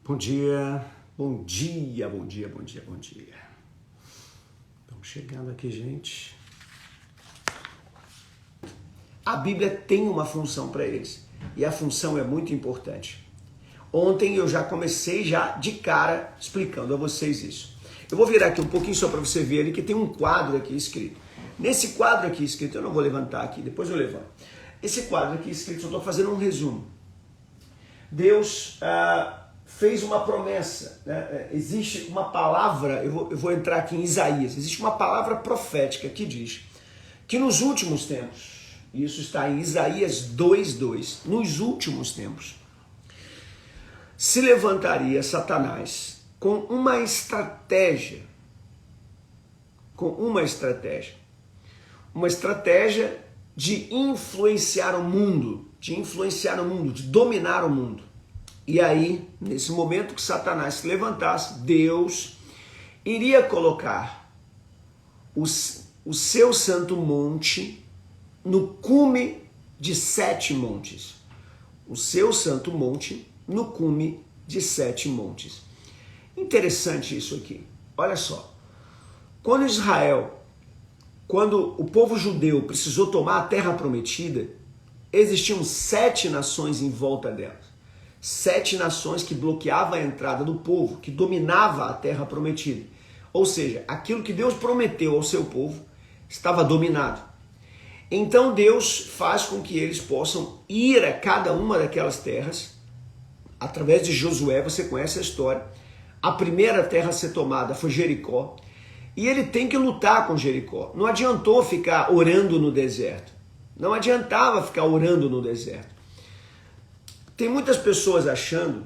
Bom dia, bom dia, bom dia, bom dia, bom dia. Estamos chegando aqui, gente. A Bíblia tem uma função para eles e a função é muito importante. Ontem eu já comecei de cara explicando a vocês isso. Eu vou virar aqui um pouquinho só para você ver ali que tem um quadro aqui escrito. Nesse quadro aqui escrito, eu não vou levantar aqui, depois eu levanto. Esse quadro aqui escrito, eu estou fazendo um resumo. Deus fez uma promessa, né? Existe uma palavra, eu vou entrar aqui em Isaías, existe uma palavra profética que diz que nos últimos tempos, e isso está em Isaías 2:2, nos últimos tempos, se levantaria Satanás com uma estratégia, de influenciar o mundo, de dominar o mundo. E aí, nesse momento que Satanás se levantasse, Deus iria colocar o seu santo monte no cume de 7 montes. O seu santo monte no cume de 7 montes. Interessante isso aqui. Olha só. Quando o povo judeu precisou tomar a terra prometida, existiam 7 nações em volta delas. 7 nações que bloqueavam a entrada do povo, que dominava a terra prometida. Ou seja, aquilo que Deus prometeu ao seu povo estava dominado. Então Deus faz com que eles possam ir a cada uma daquelas terras. Através de Josué, você conhece a história. A primeira terra a ser tomada foi Jericó. E ele tem que lutar com Jericó. Não adiantou ficar orando no deserto. Não adiantava ficar orando no deserto. Tem muitas pessoas achando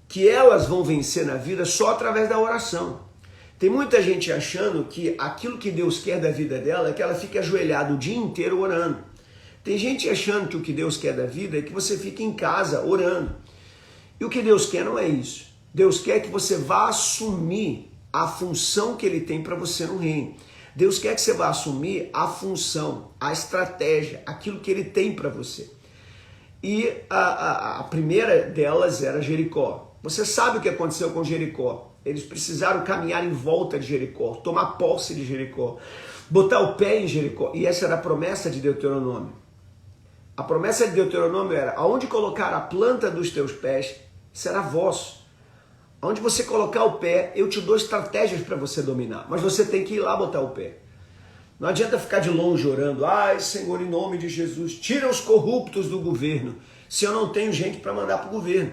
que elas vão vencer na vida só através da oração. Tem muita gente achando que aquilo que Deus quer da vida dela é que ela fique ajoelhada o dia inteiro orando. Tem gente achando que o que Deus quer da vida é que você fique em casa orando. E o que Deus quer não é isso. Deus quer que você vá assumir a função que Ele tem para você no reino. Deus quer que você vá assumir a função, a estratégia, aquilo que Ele tem para você. E a primeira delas era Jericó. Você sabe o que aconteceu com Jericó. Eles precisaram caminhar em volta de Jericó, tomar posse de Jericó, botar o pé em Jericó. E essa era a promessa de Deuteronômio. A promessa de Deuteronômio era: aonde colocar a planta dos teus pés, será vosso. Onde você colocar o pé, eu te dou estratégias para você dominar. Mas você tem que ir lá botar o pé. Não adianta ficar de longe orando: ai, Senhor, em nome de Jesus, tira os corruptos do governo, se eu não tenho gente para mandar para o governo.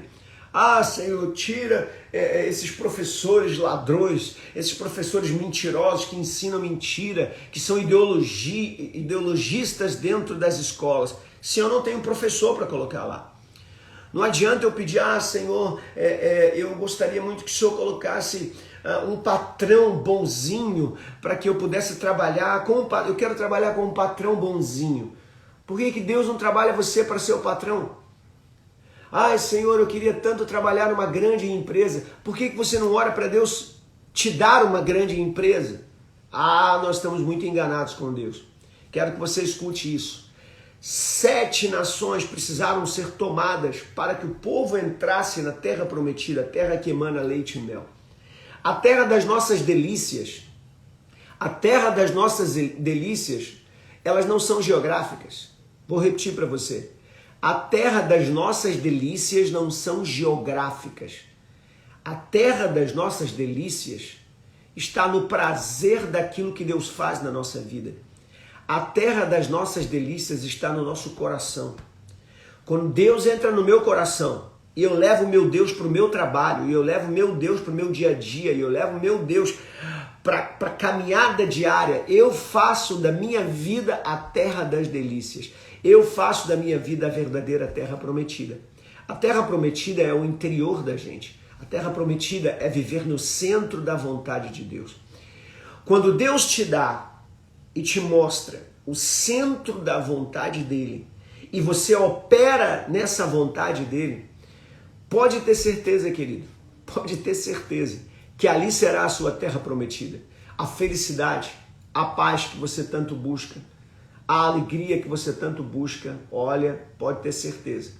Ah, Senhor, tira esses professores ladrões, esses professores mentirosos que ensinam mentira, que são ideologistas dentro das escolas, se eu não tenho professor para colocar lá. Não adianta eu pedir: ah, Senhor, eu gostaria muito que o Senhor colocasse um patrão bonzinho para que eu pudesse trabalhar eu quero trabalhar com um patrão bonzinho. Por que Deus não trabalha você para ser o patrão? Ai, Senhor, eu queria tanto trabalhar numa grande empresa. Por que você não ora para Deus te dar uma grande empresa? Ah, nós estamos muito enganados com Deus. Quero que você escute isso. 7 nações precisaram ser tomadas para que o povo entrasse na terra prometida, a terra que emana leite e mel. A terra das nossas delícias, elas não são geográficas. Vou repetir para você. A terra das nossas delícias não são geográficas. A terra das nossas delícias está no prazer daquilo que Deus faz na nossa vida. A terra das nossas delícias está no nosso coração. Quando Deus entra no meu coração e eu levo meu Deus para o meu trabalho, e eu levo meu Deus para o meu dia a dia, e eu levo meu Deus para a caminhada diária, eu faço da minha vida a terra das delícias. Eu faço da minha vida a verdadeira terra prometida. A terra prometida é o interior da gente. A terra prometida é viver no centro da vontade de Deus. Quando Deus te dá e te mostra o centro da vontade dele, e você opera nessa vontade dele, pode ter certeza, querido, pode ter certeza que ali será a sua terra prometida. A felicidade, a paz que você tanto busca, a alegria que você tanto busca, olha, pode ter certeza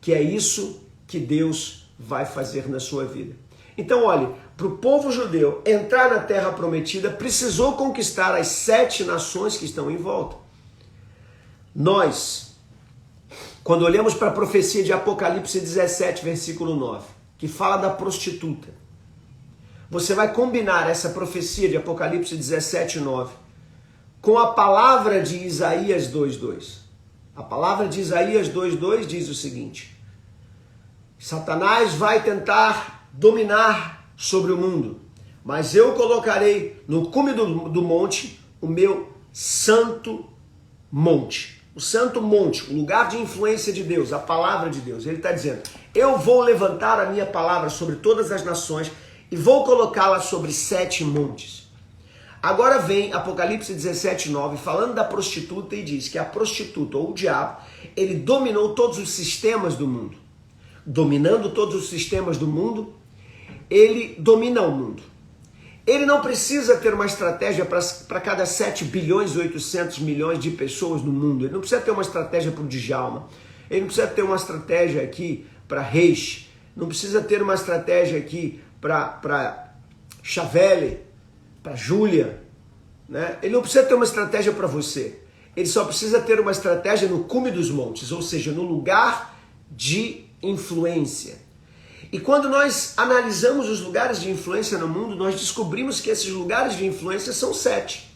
que é isso que Deus vai fazer na sua vida. Então, olhe, para o povo judeu entrar na terra prometida, precisou conquistar as 7 nações que estão em volta. Nós, quando olhamos para a profecia de Apocalipse 17, versículo 9, que fala da prostituta, você vai combinar essa profecia de Apocalipse 17, 9 com a palavra de Isaías 2:2. A palavra de Isaías 2:2 diz o seguinte: Satanás vai tentar dominar sobre o mundo, mas eu colocarei no cume do monte o meu santo monte. O santo monte, o lugar de influência de Deus, a palavra de Deus. Ele está dizendo, eu vou levantar a minha palavra sobre todas as nações e vou colocá-la sobre 7 montes. Agora vem Apocalipse 17, 9, falando da prostituta e diz que a prostituta, ou o diabo, ele dominou todos os sistemas do mundo. Dominando todos os sistemas do mundo, ele domina o mundo. Ele não precisa ter uma estratégia para cada 7 bilhões e 800 milhões de pessoas no mundo. Ele não precisa ter uma estratégia para o Djalma. Ele não precisa ter uma estratégia aqui para Reis. Não precisa ter uma estratégia aqui para Chavelle, para Júlia. Né? Ele não precisa ter uma estratégia para você. Ele só precisa ter uma estratégia no cume dos montes, ou seja, no lugar de influência. E quando nós analisamos os lugares de influência no mundo, nós descobrimos que esses lugares de influência são 7.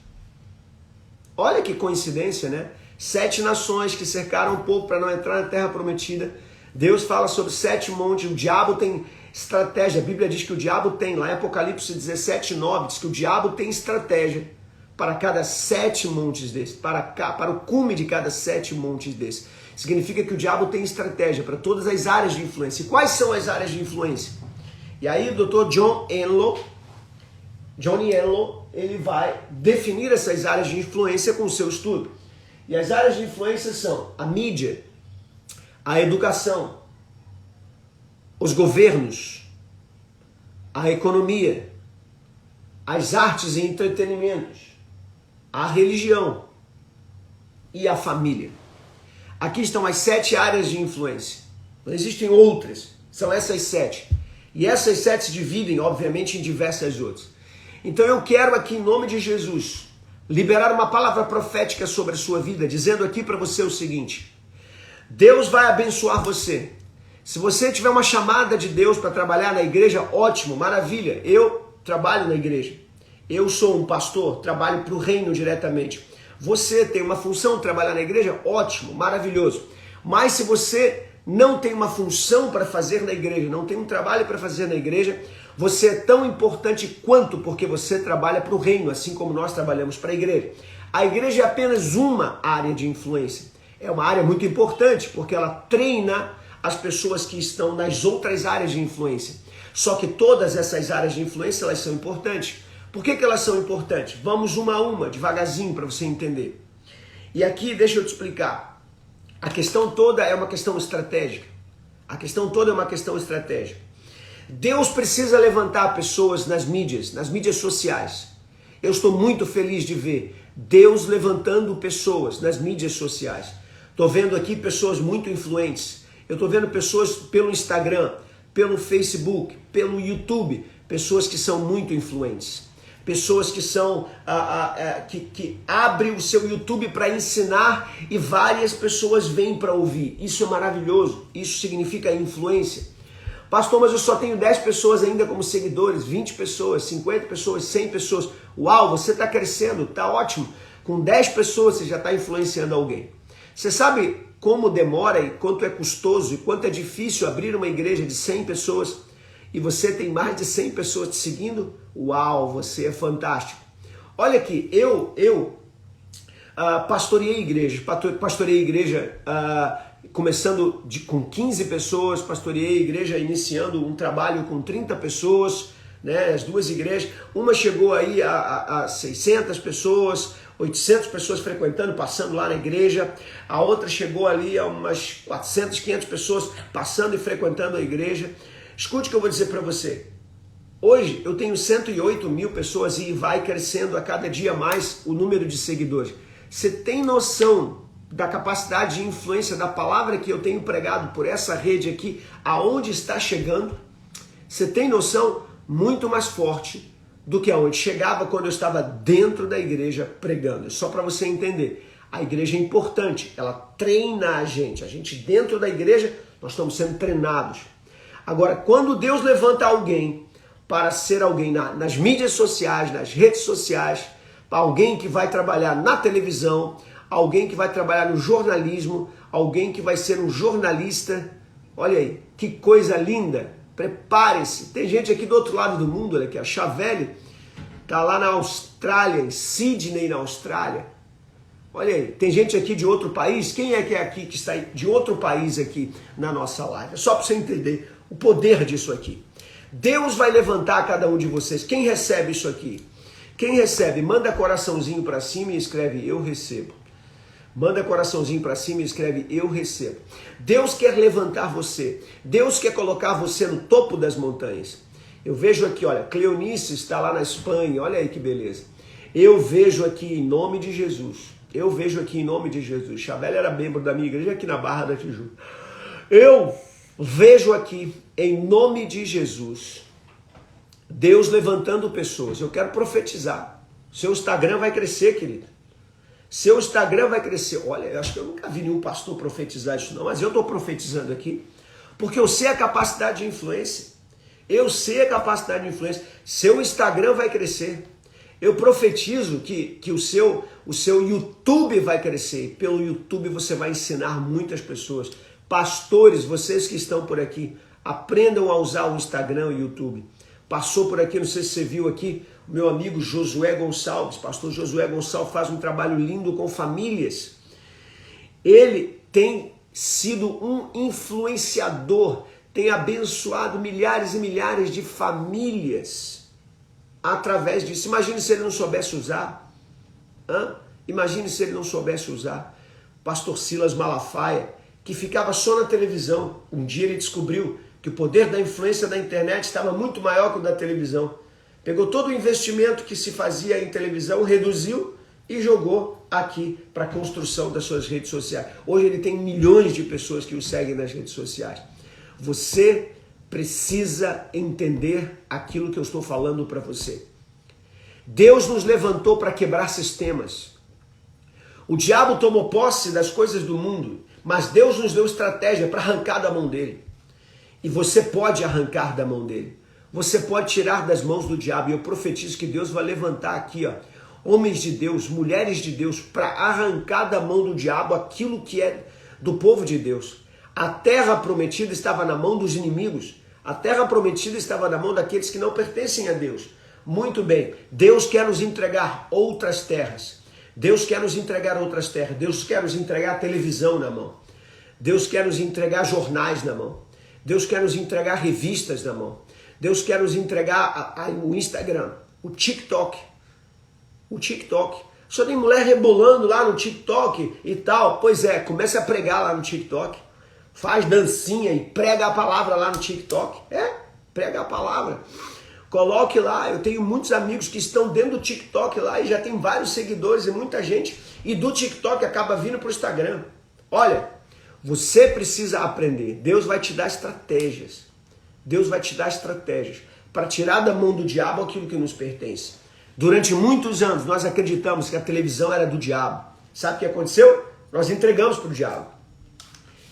Olha que coincidência, né? 7 nações que cercaram o povo para não entrar na terra prometida. Deus fala sobre 7 montes, o diabo tem estratégia. A Bíblia diz que o diabo tem, lá em Apocalipse 17, 9, diz que o diabo tem estratégia para cada 7 montes desses, para o cume de cada 7 montes desses. Significa que o diabo tem estratégia para todas as áreas de influência. E quais são as áreas de influência? E aí o Dr. Johnny Enlow, ele vai definir essas áreas de influência com o seu estudo. E as áreas de influência são a mídia, a educação, os governos, a economia, as artes e entretenimentos, a religião e a família. Aqui estão as 7 áreas de influência. Não existem outras, são essas 7. E essas 7 se dividem, obviamente, em diversas outras. Então eu quero aqui, em nome de Jesus, liberar uma palavra profética sobre a sua vida, dizendo aqui para você o seguinte: Deus vai abençoar você. Se você tiver uma chamada de Deus para trabalhar na igreja, ótimo, maravilha. Eu trabalho na igreja. Eu sou um pastor, trabalho para o reino diretamente. Você tem uma função de trabalhar na igreja? Ótimo, maravilhoso. Mas se você não tem uma função para fazer na igreja, não tem um trabalho para fazer na igreja, você é tão importante quanto, porque você trabalha para o reino, assim como nós trabalhamos para a igreja. A igreja é apenas uma área de influência. É uma área muito importante, porque ela treina as pessoas que estão nas outras áreas de influência. Só que todas essas áreas de influência, elas são importantes. Por que elas são importantes? Vamos uma a uma, devagarzinho, para você entender. E aqui, deixa eu te explicar. A questão toda é uma questão estratégica. A questão toda é uma questão estratégica. Deus precisa levantar pessoas nas mídias sociais. Eu estou muito feliz de ver Deus levantando pessoas nas mídias sociais. Estou vendo aqui pessoas muito influentes. Eu estou vendo pessoas pelo Instagram, pelo Facebook, pelo YouTube, pessoas que são muito influentes. Pessoas que são que abrem o seu YouTube para ensinar e várias pessoas vêm para ouvir. Isso é maravilhoso. Isso significa influência. Pastor, mas eu só tenho 10 pessoas ainda como seguidores, 20 pessoas, 50 pessoas, 100 pessoas. Uau, você está crescendo, está ótimo. Com 10 pessoas você já está influenciando alguém. Você sabe como demora e quanto é custoso e quanto é difícil abrir uma igreja de 100 pessoas e você tem mais de 100 pessoas te seguindo? Uau, você é fantástico. Olha aqui, eu pastoreei igreja, começando com 15 pessoas, pastoreei a igreja iniciando um trabalho com 30 pessoas, né, as duas igrejas. Uma chegou aí a 600 pessoas, 800 pessoas frequentando, passando lá na igreja. A outra chegou ali a umas 400, 500 pessoas passando e frequentando a igreja. Escute o que eu vou dizer para você. Hoje eu tenho 108 mil pessoas e vai crescendo a cada dia mais o número de seguidores. Você tem noção da capacidade de influência da palavra que eu tenho pregado por essa rede aqui, aonde está chegando? Você tem noção? Muito mais forte do que aonde chegava quando eu estava dentro da igreja pregando. Só para você entender, a igreja é importante, ela treina a gente dentro da igreja, nós estamos sendo treinados. Agora, quando Deus levanta alguém para ser alguém nas mídias sociais, nas redes sociais, para alguém que vai trabalhar na televisão, alguém que vai trabalhar no jornalismo, alguém que vai ser um jornalista, olha aí, que coisa linda, prepare-se. Tem gente aqui do outro lado do mundo, olha aqui, a Chavelli está lá na Austrália, em Sydney, na Austrália. Olha aí, tem gente aqui de outro país, quem é que é aqui que está de outro país aqui na nossa live? Só para você entender o poder disso aqui. Deus vai levantar cada um de vocês. Quem recebe isso aqui? Quem recebe, manda coraçãozinho para cima e escreve eu recebo. Manda coraçãozinho para cima e escreve eu recebo. Deus quer levantar você. Deus quer colocar você no topo das montanhas. Eu vejo aqui, olha, Cleonice está lá na Espanha. Olha aí que beleza. Eu vejo aqui em nome de Jesus. Eu vejo aqui em nome de Jesus. Chabela era membro da minha igreja aqui na Barra da Tijuca. Eu vejo aqui em nome de Jesus Deus levantando pessoas. Eu quero profetizar. Seu Instagram vai crescer, querido. Seu Instagram vai crescer. Olha, eu acho que eu nunca vi nenhum pastor profetizar isso não, mas eu estou profetizando aqui, porque eu sei a capacidade de influência. Eu sei a capacidade de influência. Seu Instagram vai crescer. Eu profetizo que o seu YouTube vai crescer. Pelo YouTube você vai ensinar muitas pessoas. Pastores, vocês que estão por aqui, aprendam a usar o Instagram e o YouTube. Passou por aqui, não sei se você viu aqui, o meu amigo Josué Gonçalves. Pastor Josué Gonçalves faz um trabalho lindo com famílias. Ele tem sido um influenciador, tem abençoado milhares e milhares de famílias através disso. Imagine se ele não soubesse usar. Imagine se ele não soubesse usar. Pastor Silas Malafaia, que ficava só na televisão. Um dia ele descobriu que o poder da influência da internet estava muito maior que o da televisão. Pegou todo o investimento que se fazia em televisão, reduziu e jogou aqui para a construção das suas redes sociais. Hoje ele tem milhões de pessoas que o seguem nas redes sociais. Você precisa entender aquilo que eu estou falando para você. Deus nos levantou para quebrar sistemas. O diabo tomou posse das coisas do mundo, mas Deus nos deu estratégia para arrancar da mão dele. E você pode arrancar da mão dele. Você pode tirar das mãos do diabo. E eu profetizo que Deus vai levantar aqui, homens de Deus, mulheres de Deus, para arrancar da mão do diabo aquilo que é do povo de Deus. A terra prometida estava na mão dos inimigos. A terra prometida estava na mão daqueles que não pertencem a Deus. Muito bem, Deus quer nos entregar outras terras. Deus quer nos entregar outras terras. Deus quer nos entregar a televisão na mão. Deus quer nos entregar jornais na mão. Deus quer nos entregar revistas na mão. Deus quer nos entregar o Instagram, o TikTok. O TikTok. Só tem mulher rebolando lá no TikTok e tal. Pois é, comece a pregar lá no TikTok. Faz dancinha e prega a palavra lá no TikTok. Prega a palavra. Coloque lá, eu tenho muitos amigos que estão dentro do TikTok lá e já tem vários seguidores e muita gente. E do TikTok acaba vindo para o Instagram. Olha, você precisa aprender. Deus vai te dar estratégias. Deus vai te dar estratégias para tirar da mão do diabo aquilo que nos pertence. Durante muitos anos nós acreditamos que a televisão era do diabo. Sabe o que aconteceu? Nós entregamos para o diabo.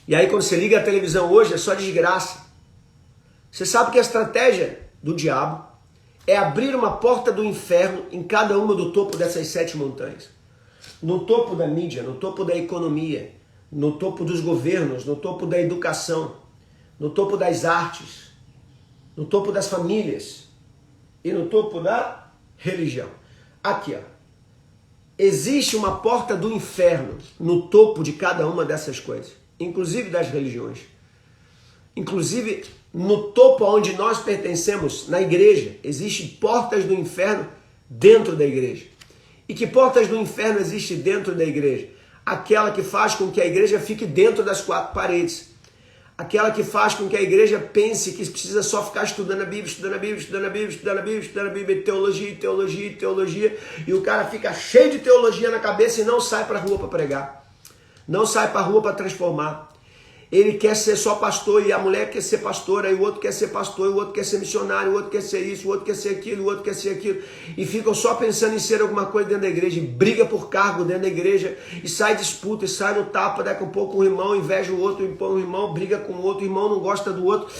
E aí quando você liga a televisão hoje é só desgraça. Você sabe que a estratégia do diabo é abrir uma porta do inferno em cada uma do topo dessas 7 montanhas. No topo da mídia, no topo da economia, no topo dos governos, no topo da educação, no topo das artes, no topo das famílias e no topo da religião. Aqui, existe uma porta do inferno no topo de cada uma dessas coisas, inclusive das religiões. Inclusive, no topo onde nós pertencemos, na igreja, existem portas do inferno dentro da igreja. E que portas do inferno existem dentro da igreja? Aquela que faz com que a igreja fique dentro das 4 paredes. Aquela que faz com que a igreja pense que precisa só ficar estudando a Bíblia, estudando a Bíblia, estudando a Bíblia, estudando a Bíblia, estudando a Bíblia, teologia, teologia, teologia, e o cara fica cheio de teologia na cabeça e não sai para a rua para pregar. não sai para a rua para transformar. Ele quer ser só pastor e a mulher quer ser pastora, e o outro quer ser pastor, e o outro quer ser missionário, o outro quer ser isso, o outro quer ser aquilo, o outro quer ser aquilo. E ficam só pensando em ser alguma coisa dentro da igreja, e briga por cargo dentro da igreja, e sai disputa, e sai no tapa, daqui a pouco um irmão inveja o outro, um irmão briga com o outro, o irmão não gosta do outro.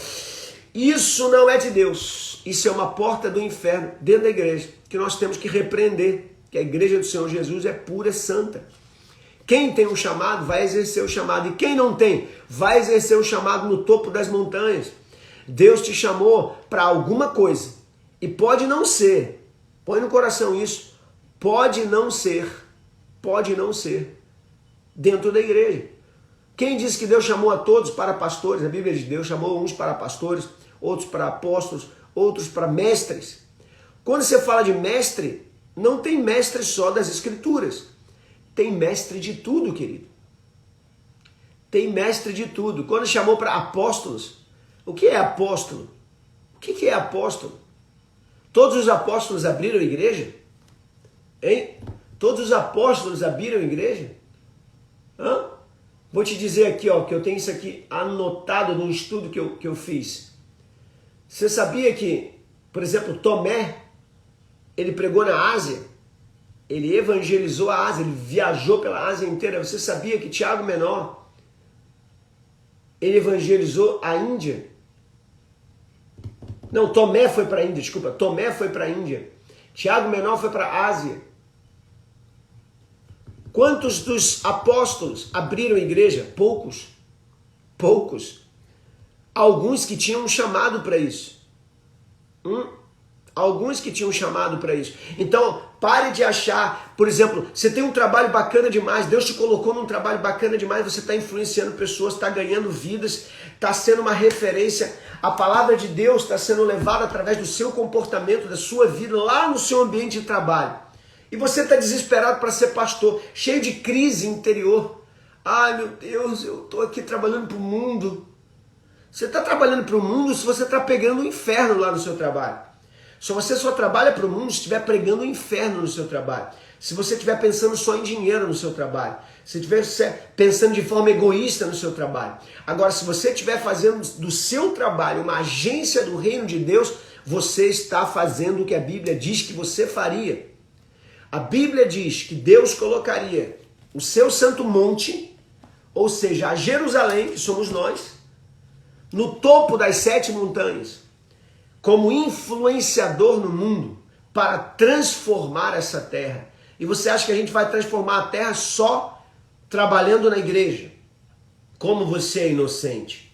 Isso não é de Deus, isso é uma porta do inferno dentro da igreja, que nós temos que repreender, que a igreja do Senhor Jesus é pura e santa. Quem tem um chamado vai exercer o chamado, e quem não tem vai exercer o chamado no topo das montanhas. Deus te chamou para alguma coisa, e pode não ser, põe no coração isso, pode não ser dentro da igreja. Quem disse que Deus chamou a todos para pastores? A Bíblia diz que Deus chamou uns para pastores, outros para apóstolos, outros para mestres. Quando você fala de mestre, não tem mestre só das escrituras. Tem mestre de tudo, querido. Tem mestre de tudo. Quando chamou para apóstolos, o que é apóstolo? O que é apóstolo? Todos os apóstolos abriram igreja? Hein? Todos os apóstolos abriram igreja? Hã? Vou te dizer aqui, ó, que eu tenho isso aqui anotado num estudo que eu fiz. Você sabia que, por exemplo, Tomé, ele pregou na Ásia? Ele evangelizou a Ásia, ele viajou pela Ásia inteira. Você sabia que Tiago Menor, ele evangelizou a Índia? Não, Tomé foi para a Índia, desculpa. Tomé foi para a Índia. Tiago Menor foi para a Ásia. Quantos dos apóstolos abriram igreja? Poucos. Poucos. Alguns que tinham um chamado para isso. Alguns que tinham chamado para isso. Então, pare de achar, por exemplo, você tem um trabalho bacana demais, Deus te colocou num trabalho bacana demais, você está influenciando pessoas, está ganhando vidas, está sendo uma referência, a palavra de Deus está sendo levada através do seu comportamento, da sua vida, lá no seu ambiente de trabalho. E você está desesperado para ser pastor, cheio de crise interior. Ai meu Deus, eu estou aqui trabalhando para o mundo. Você está trabalhando para o mundo se você está pegando o inferno lá no seu trabalho. Se você só trabalha para o mundo se estiver pregando o inferno no seu trabalho. Se você estiver pensando só em dinheiro no seu trabalho. Se estiver pensando de forma egoísta no seu trabalho. Agora, se você estiver fazendo do seu trabalho uma agência do reino de Deus, você está fazendo o que a Bíblia diz que você faria. A Bíblia diz que Deus colocaria o seu santo monte, ou seja, a Jerusalém, que somos nós, no topo das 7 montanhas, como influenciador no mundo para transformar essa terra. E você acha que a gente vai transformar a terra só trabalhando na igreja? Como você é inocente.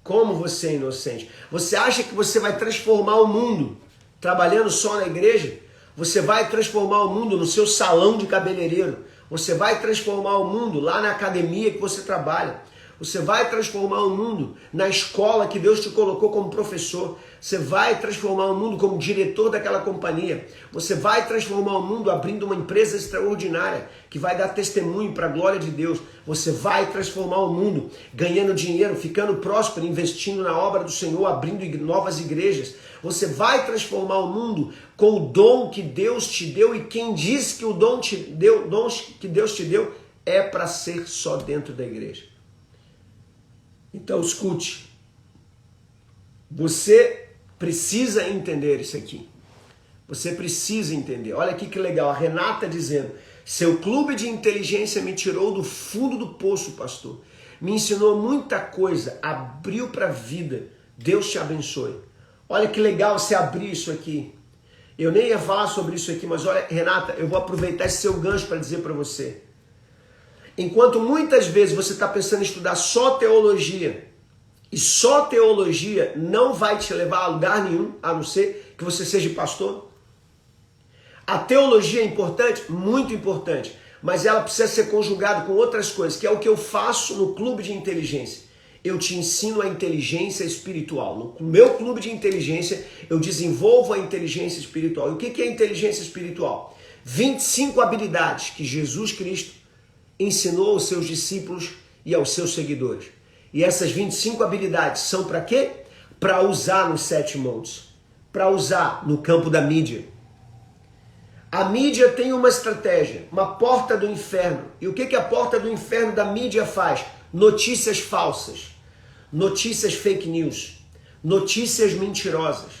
Como você é inocente. Você acha que você vai transformar o mundo trabalhando só na igreja? Você vai transformar o mundo no seu salão de cabeleireiro. Você vai transformar o mundo lá na academia que você trabalha. Você vai transformar o mundo na escola que Deus te colocou como professor. Você vai transformar o mundo como diretor daquela companhia. Você vai transformar o mundo abrindo uma empresa extraordinária que vai dar testemunho para a glória de Deus. Você vai transformar o mundo ganhando dinheiro, ficando próspero, investindo na obra do Senhor, abrindo novas igrejas. Você vai transformar o mundo com o dom que Deus te deu, e quem diz que o dom que Deus te deu é para ser só dentro da igreja. Então, escute, você precisa entender isso aqui. Você precisa entender. Olha aqui que legal, a Renata dizendo: seu clube de inteligência me tirou do fundo do poço, pastor. Me ensinou muita coisa, abriu para a vida. Deus te abençoe. Olha que legal você abrir isso aqui. Eu nem ia falar sobre isso aqui, mas olha, Renata, eu vou aproveitar esse seu gancho para dizer para você. Enquanto muitas vezes você está pensando em estudar só teologia, e só teologia não vai te levar a lugar nenhum, a não ser que você seja pastor. A teologia é importante? Muito importante, mas ela precisa ser conjugada com outras coisas, que é o que eu faço no clube de inteligência. Eu te ensino a inteligência espiritual. No meu clube de inteligência, eu desenvolvo a inteligência espiritual. E o que é inteligência espiritual? 25 habilidades que Jesus Cristo ensinou aos seus discípulos e aos seus seguidores. E essas 25 habilidades são para quê? Para usar nos 7 montes. Para usar no campo da mídia. A mídia tem uma estratégia, uma porta do inferno. E o que a porta do inferno da mídia faz? Notícias falsas, notícias fake news, notícias mentirosas.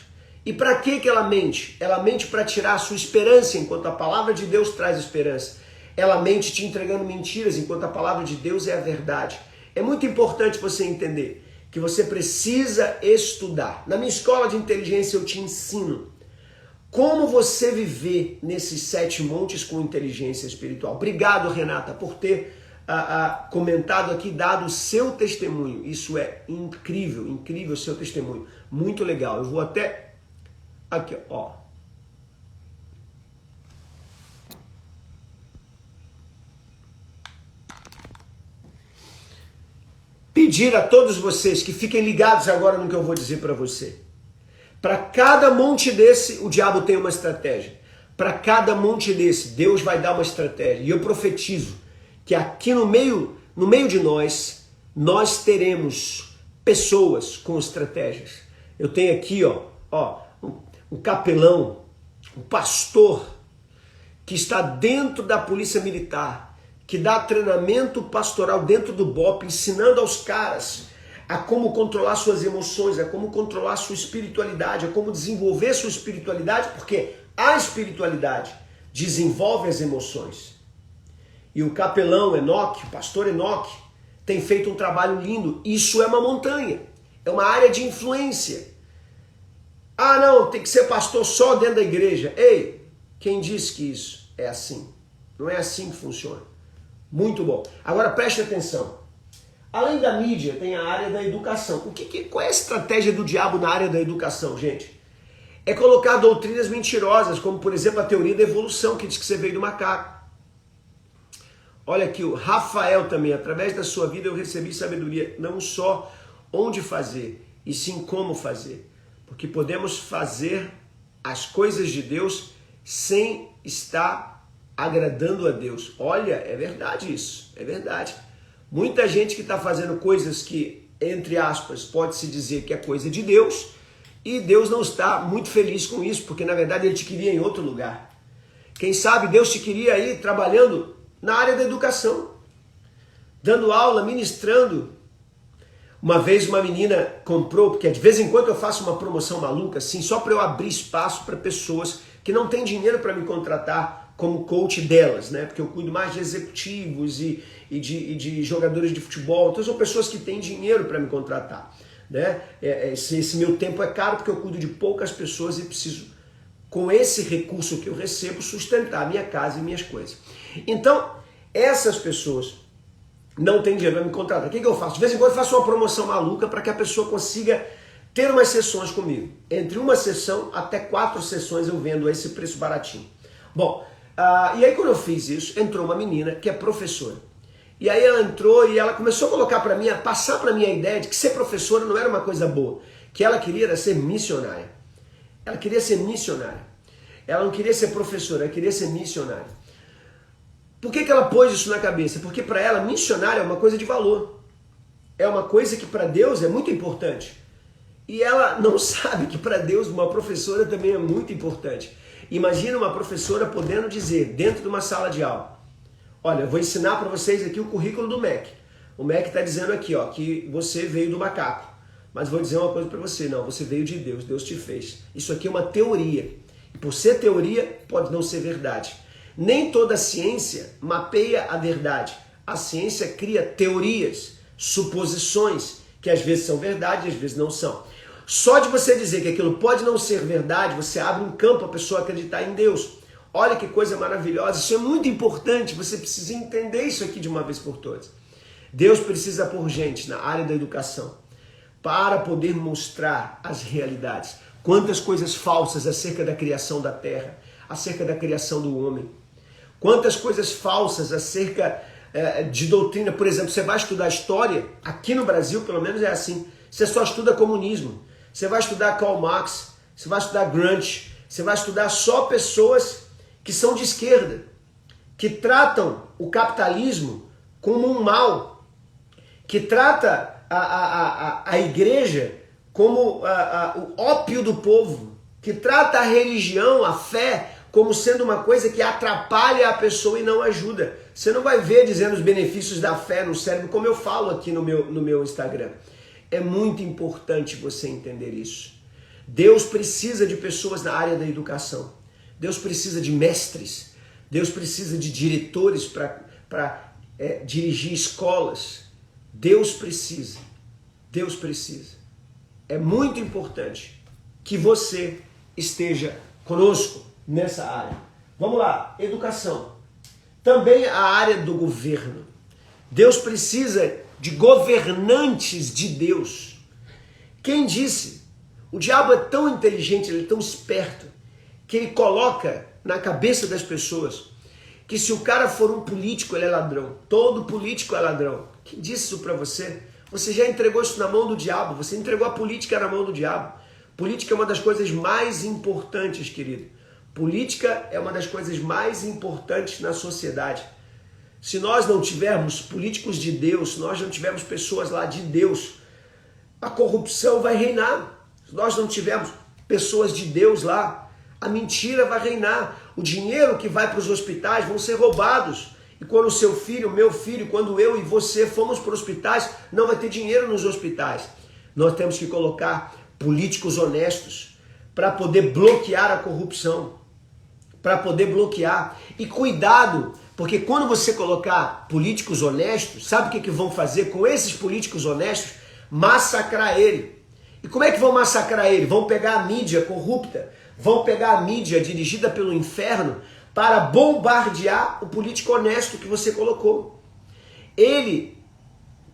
E para que ela mente? Ela mente para tirar a sua esperança, enquanto a palavra de Deus traz esperança. Ela mente te entregando mentiras, enquanto a palavra de Deus é a verdade. É muito importante você entender que você precisa estudar. Na minha escola de inteligência eu te ensino como você viver nesses 7 montes com inteligência espiritual. Obrigado, Renata, por ter comentado aqui, dado o seu testemunho. Isso é incrível, incrível o seu testemunho. Muito legal. Eu vou até... Aqui, ó. Pedir a todos vocês que fiquem ligados agora no que eu vou dizer para você. Para cada monte desse, o diabo tem uma estratégia. Para cada monte desse, Deus vai dar uma estratégia. E eu profetizo que aqui no meio de nós teremos pessoas com estratégias. Eu tenho aqui, um capelão, um pastor que está dentro da polícia militar, que dá treinamento pastoral dentro do BOP, ensinando aos caras a como controlar suas emoções, a como controlar sua espiritualidade, a como desenvolver sua espiritualidade, porque a espiritualidade desenvolve as emoções. E o capelão Enoque, o pastor Enoque, tem feito um trabalho lindo. Isso é uma montanha, é uma área de influência. Ah, não, tem que ser pastor só dentro da igreja. Ei, quem disse que isso é assim? Não é assim que funciona. Muito bom. Agora preste atenção. Além da mídia, tem a área da educação. Qual é a estratégia do diabo na área da educação, gente? É colocar doutrinas mentirosas, como por exemplo a teoria da evolução, que diz que você veio do macaco. Olha aqui, o Rafael também, através da sua vida eu recebi sabedoria, não só onde fazer, e sim como fazer. Porque podemos fazer as coisas de Deus sem estar agradando a Deus. Olha, é verdade isso, é verdade. Muita gente que está fazendo coisas que, entre aspas, pode-se dizer que é coisa de Deus, e Deus não está muito feliz com isso, porque na verdade Ele te queria em outro lugar. Quem sabe Deus te queria aí trabalhando na área da educação, dando aula, ministrando. Uma vez uma menina comprou, porque de vez em quando eu faço uma promoção maluca assim, só para eu abrir espaço para pessoas que não têm dinheiro para me contratar como coach delas, né? Porque eu cuido mais de executivos e de jogadores de futebol. Então são pessoas que têm dinheiro para me contratar, né? Esse meu tempo é caro porque eu cuido de poucas pessoas e preciso, com esse recurso que eu recebo, sustentar a minha casa e minhas coisas. Então, essas pessoas não têm dinheiro para me contratar. O que eu faço? De vez em quando eu faço uma promoção maluca para que a pessoa consiga ter umas sessões comigo. Entre uma sessão até 4 sessões eu vendo a esse preço baratinho. Bom, e aí quando eu fiz isso, entrou uma menina que é professora. E aí ela entrou e ela começou a colocar para mim, a passar para mim a ideia de que ser professora não era uma coisa boa. Que ela queria era ser missionária. Ela queria ser missionária. Ela não queria ser professora, ela queria ser missionária. Por que ela pôs isso na cabeça? Porque para ela, missionária é uma coisa de valor. É uma coisa que para Deus é muito importante. E ela não sabe que para Deus uma professora também é muito importante. Imagina uma professora podendo dizer, dentro de uma sala de aula, olha, eu vou ensinar para vocês aqui o currículo do MEC. O MEC está dizendo aqui, ó, que você veio do macaco. Mas vou dizer uma coisa para você, não, você veio de Deus, Deus te fez. Isso aqui é uma teoria. E por ser teoria, pode não ser verdade. Nem toda ciência mapeia a verdade. A ciência cria teorias, suposições, que às vezes são verdade e às vezes não são. Só de você dizer que aquilo pode não ser verdade, você abre um campo para a pessoa acreditar em Deus. Olha que coisa maravilhosa, isso é muito importante, você precisa entender isso aqui de uma vez por todas. Deus precisa pôr gente na área da educação para poder mostrar as realidades. Quantas coisas falsas acerca da criação da terra, acerca da criação do homem. Quantas coisas falsas acerca de doutrina. Por exemplo, você vai estudar história, aqui no Brasil pelo menos é assim, você só estuda comunismo. Você vai estudar Karl Marx, você vai estudar Gramsci, você vai estudar só pessoas que são de esquerda, que tratam o capitalismo como um mal, que trata a igreja como o ópio do povo, que trata a religião, a fé, como sendo uma coisa que atrapalha a pessoa e não ajuda. Você não vai ver dizendo os benefícios da fé no cérebro, como eu falo aqui no meu Instagram. É muito importante você entender isso. Deus precisa de pessoas na área da educação. Deus precisa de mestres. Deus precisa de diretores para dirigir escolas. Deus precisa. Deus precisa. É muito importante que você esteja conosco nessa área. Vamos lá, educação. Também a área do governo. Deus precisa de governantes de Deus. Quem disse? O diabo é tão inteligente, ele é tão esperto, que ele coloca na cabeça das pessoas que se o cara for um político, ele é ladrão. Todo político é ladrão. Quem disse isso pra você? Você já entregou isso na mão do diabo. Você entregou a política na mão do diabo. Política é uma das coisas mais importantes, querido. Política é uma das coisas mais importantes na sociedade. Se nós não tivermos políticos de Deus, se nós não tivermos pessoas lá de Deus, a corrupção vai reinar. Se nós não tivermos pessoas de Deus lá, a mentira vai reinar. O dinheiro que vai para os hospitais vão ser roubados. E quando o seu filho, o meu filho, quando eu e você fomos para os hospitais, não vai ter dinheiro nos hospitais. Nós temos que colocar políticos honestos para poder bloquear a corrupção, para poder bloquear. E cuidado, porque quando você colocar políticos honestos, sabe o que vão fazer com esses políticos honestos? Massacrar ele. E como é que vão massacrar ele? Vão pegar a mídia corrupta, vão pegar a mídia dirigida pelo inferno para bombardear o político honesto que você colocou. Ele,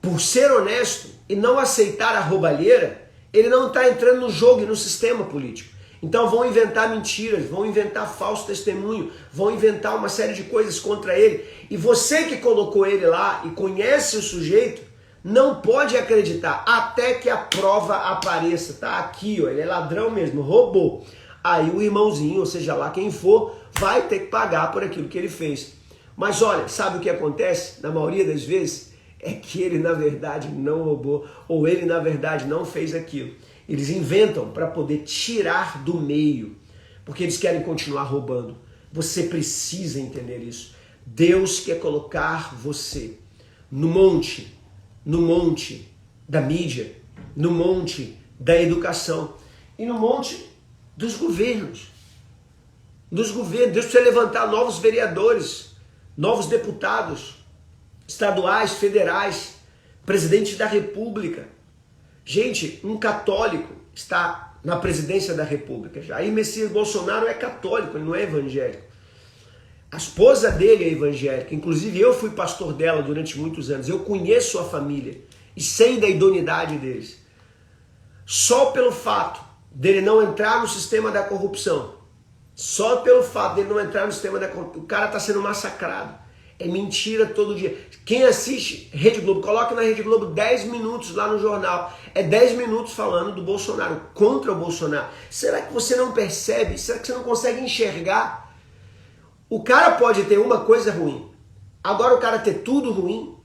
por ser honesto e não aceitar a roubalheira, ele não está entrando no jogo e no sistema político. Então vão inventar mentiras, vão inventar falso testemunho, vão inventar uma série de coisas contra ele. E você que colocou ele lá e conhece o sujeito, não pode acreditar até que a prova apareça. Tá aqui, ó, ele é ladrão mesmo, roubou. Aí o irmãozinho, ou seja lá quem for, vai ter que pagar por aquilo que ele fez. Mas olha, sabe o que acontece? Na maioria das vezes, é que ele na verdade não roubou, ou ele na verdade não fez aquilo. Eles inventam para poder tirar do meio, porque eles querem continuar roubando. Você precisa entender isso. Deus quer colocar você no monte da mídia, no monte da educação e no monte dos governos. Deus precisa levantar novos vereadores, novos deputados estaduais, federais, presidente da República. Gente, um católico está na presidência da República. Jair Messias Bolsonaro é católico, ele não é evangélico. A esposa dele é evangélica, inclusive eu fui pastor dela durante muitos anos. Eu conheço a família e sei da idoneidade deles. Só pelo fato dele não entrar no sistema da corrupção, só pelo fato dele não entrar no sistema da corrupção, o cara está sendo massacrado. É mentira todo dia. Quem assiste Rede Globo, coloca na Rede Globo 10 minutos lá no jornal. É 10 minutos falando do Bolsonaro, contra o Bolsonaro. Será que você não percebe? Será que você não consegue enxergar? O cara pode ter uma coisa ruim. Agora o cara ter tudo ruim,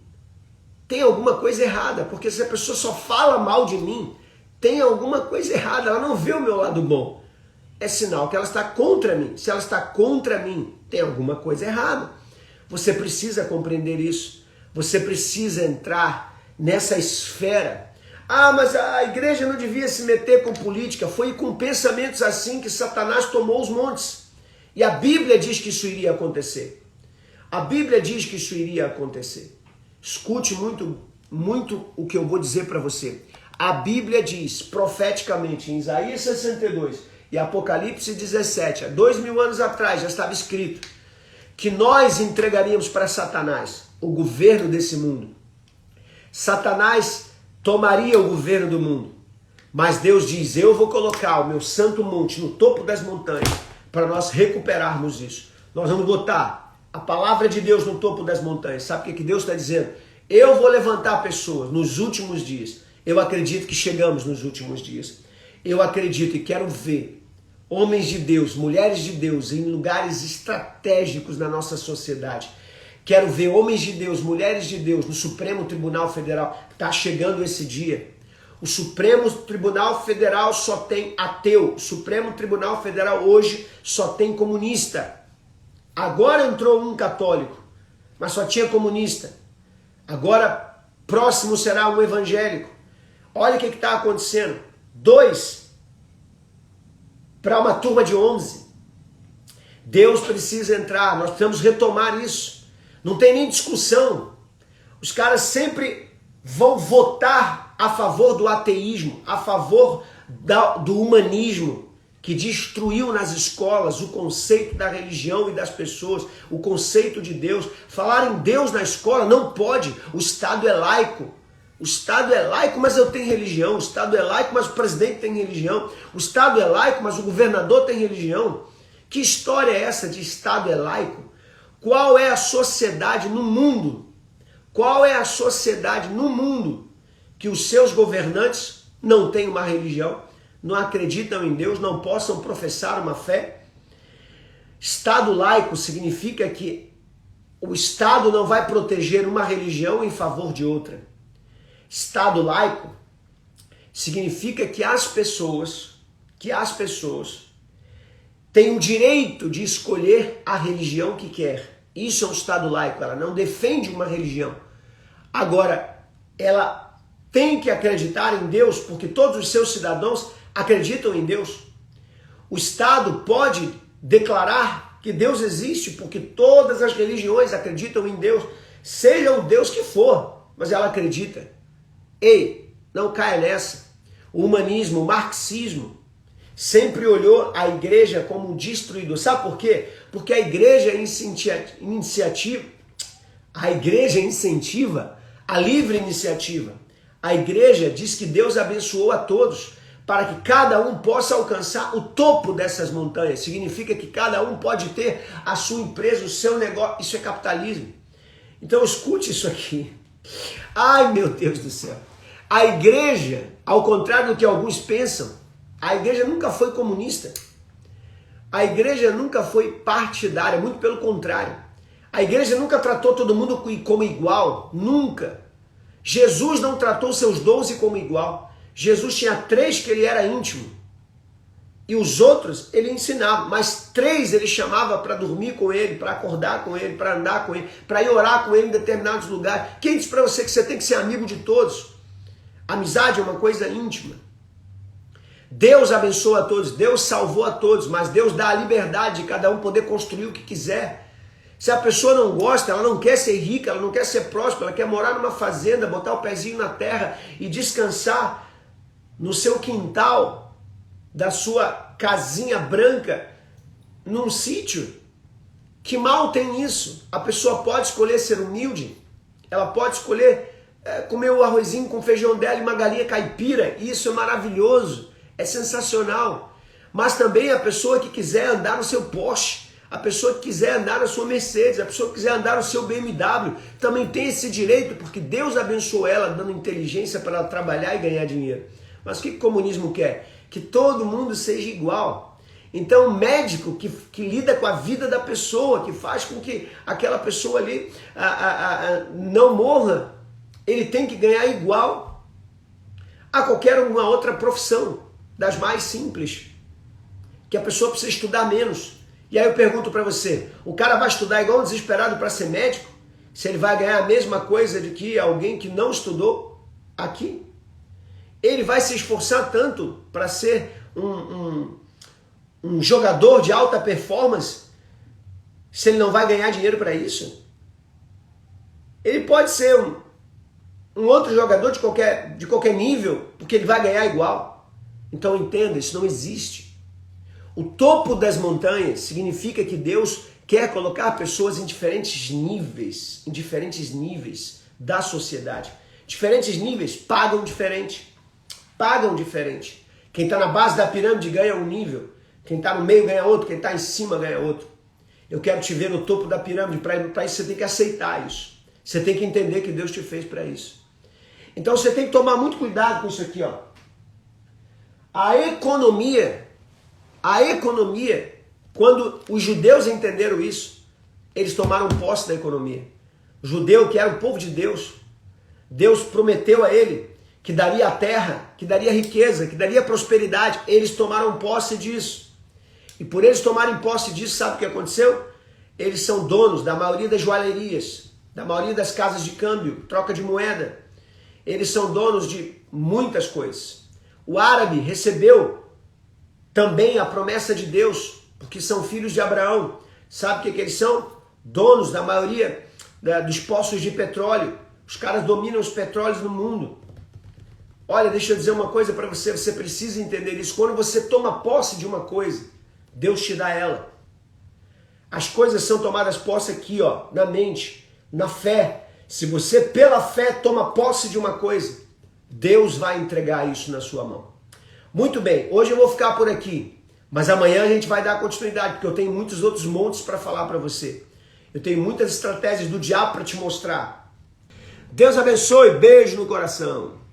tem alguma coisa errada. Porque se a pessoa só fala mal de mim, tem alguma coisa errada. Ela não vê o meu lado bom. É sinal que ela está contra mim. Se ela está contra mim, tem alguma coisa errada. Você precisa compreender isso. Você precisa entrar nessa esfera. Ah, mas a igreja não devia se meter com política. Foi com pensamentos assim que Satanás tomou os montes. E a Bíblia diz que isso iria acontecer. A Bíblia diz que isso iria acontecer. Escute muito o que eu vou dizer para você. A Bíblia diz profeticamente em Isaías 62 e Apocalipse 17, há 2000 anos atrás já estava escrito que nós entregaríamos para Satanás o governo desse mundo. Satanás tomaria o governo do mundo. Mas Deus diz, eu vou colocar o meu santo monte no topo das montanhas para nós recuperarmos isso. Nós vamos botar a palavra de Deus no topo das montanhas. Sabe o que Deus está dizendo? Eu vou levantar pessoas nos últimos dias. Eu acredito que chegamos nos últimos dias. Eu acredito e quero ver homens de Deus, mulheres de Deus em lugares estratégicos na nossa sociedade. Quero ver homens de Deus, mulheres de Deus no Supremo Tribunal Federal. Está chegando esse dia. O Supremo Tribunal Federal só tem ateu. O Supremo Tribunal Federal hoje só tem comunista. Agora entrou um católico, mas só tinha comunista. Agora, próximo será um evangélico. Olha o que está acontecendo. 2 para uma turma de 11. Deus precisa entrar, nós precisamos retomar isso. Não tem nem discussão. Os caras sempre vão votar a favor do ateísmo, a favor do humanismo, que destruiu nas escolas o conceito da religião e das pessoas, o conceito de Deus. Falar em Deus na escola não pode, o Estado é laico. O Estado é laico, mas eu tenho religião. O Estado é laico, mas o presidente tem religião. O Estado é laico, mas o governador tem religião. Que história é essa de Estado é laico? Qual é a sociedade no mundo? Qual é a sociedade no mundo que os seus governantes não têm uma religião, não acreditam em Deus, não possam professar uma fé? Estado laico significa que o Estado não vai proteger uma religião em favor de outra. Estado laico significa que as pessoas têm o direito de escolher a religião que quer. Isso é um Estado laico, ela não defende uma religião. Agora, ela tem que acreditar em Deus, porque todos os seus cidadãos acreditam em Deus. O Estado pode declarar que Deus existe, porque todas as religiões acreditam em Deus, seja o Deus que for, mas ela acredita. Ei, não caia nessa. O humanismo, o marxismo, sempre olhou a igreja como um destruidor. Sabe por quê? Porque a igreja incentiva a livre iniciativa. A igreja diz que Deus abençoou a todos para que cada um possa alcançar o topo dessas montanhas. Significa que cada um pode ter a sua empresa, o seu negócio. Isso é capitalismo. Então escute isso aqui. Ai, meu Deus do céu. A igreja, ao contrário do que alguns pensam, a igreja nunca foi comunista. A igreja nunca foi partidária, muito pelo contrário. A igreja nunca tratou todo mundo como igual, nunca. Jesus não tratou seus 12 como igual. Jesus tinha 3 que ele era íntimo. E os outros ele ensinava, mas 3 ele chamava para dormir com ele, para acordar com ele, para andar com ele, para ir orar com ele em determinados lugares. Quem disse para você que você tem que ser amigo de todos? Amizade é uma coisa íntima. Deus abençoa a todos, Deus salvou a todos, mas Deus dá a liberdade de cada um poder construir o que quiser. Se a pessoa não gosta, ela não quer ser rica, ela não quer ser próspera, ela quer morar numa fazenda, botar o pezinho na terra e descansar no seu quintal, da sua casinha branca, num sítio. Que mal tem isso? A pessoa pode escolher ser humilde, ela pode escolher comer o arrozinho com feijão dela e uma galinha caipira, isso é maravilhoso, é sensacional. Mas também a pessoa que quiser andar no seu Porsche, a pessoa que quiser andar na sua Mercedes, a pessoa que quiser andar no seu BMW, também tem esse direito, porque Deus abençoou ela, dando inteligência para ela trabalhar e ganhar dinheiro. Mas o que o comunismo quer? Que todo mundo seja igual. Então o médico que lida com a vida da pessoa, que faz com que aquela pessoa ali não morra, ele tem que ganhar igual a qualquer uma outra profissão, das mais simples, que a pessoa precisa estudar menos. E aí eu pergunto para você, o cara vai estudar igual um desesperado para ser médico? Se ele vai ganhar a mesma coisa de que alguém que não estudou aqui? Ele vai se esforçar tanto para ser um jogador de alta performance, se ele não vai ganhar dinheiro para isso? Ele pode ser um outro jogador de qualquer nível, porque ele vai ganhar igual. Então entenda, isso não existe. O topo das montanhas significa que Deus quer colocar pessoas em diferentes níveis da sociedade. Diferentes níveis pagam diferente. Quem está na base da pirâmide ganha um nível. Quem está no meio ganha outro. Quem está em cima ganha outro. Eu quero te ver no topo da pirâmide. Para isso você tem que aceitar isso. Você tem que entender que Deus te fez para isso. Então você tem que tomar muito cuidado com isso aqui, ó. A economia, quando os judeus entenderam isso, eles tomaram posse da economia. O judeu, que era o povo de Deus, Deus prometeu a ele que daria a terra, que daria riqueza, que daria prosperidade. Eles tomaram posse disso. E por eles tomarem posse disso, sabe o que aconteceu? Eles são donos da maioria das joalherias, da maioria das casas de câmbio, troca de moeda. Eles são donos de muitas coisas. O árabe recebeu também a promessa de Deus, porque são filhos de Abraão. Sabe o que eles são? Donos da maioria dos poços de petróleo. Os caras dominam os petróleos no mundo. Olha, deixa eu dizer uma coisa para você, você precisa entender isso. Quando você toma posse de uma coisa, Deus te dá ela. As coisas são tomadas posse aqui, ó, na mente, na fé. Se você pela fé toma posse de uma coisa, Deus vai entregar isso na sua mão. Muito bem, hoje eu vou ficar por aqui, mas amanhã a gente vai dar continuidade, porque eu tenho muitos outros montes para falar para você. Eu tenho muitas estratégias do diabo para te mostrar. Deus abençoe, beijo no coração.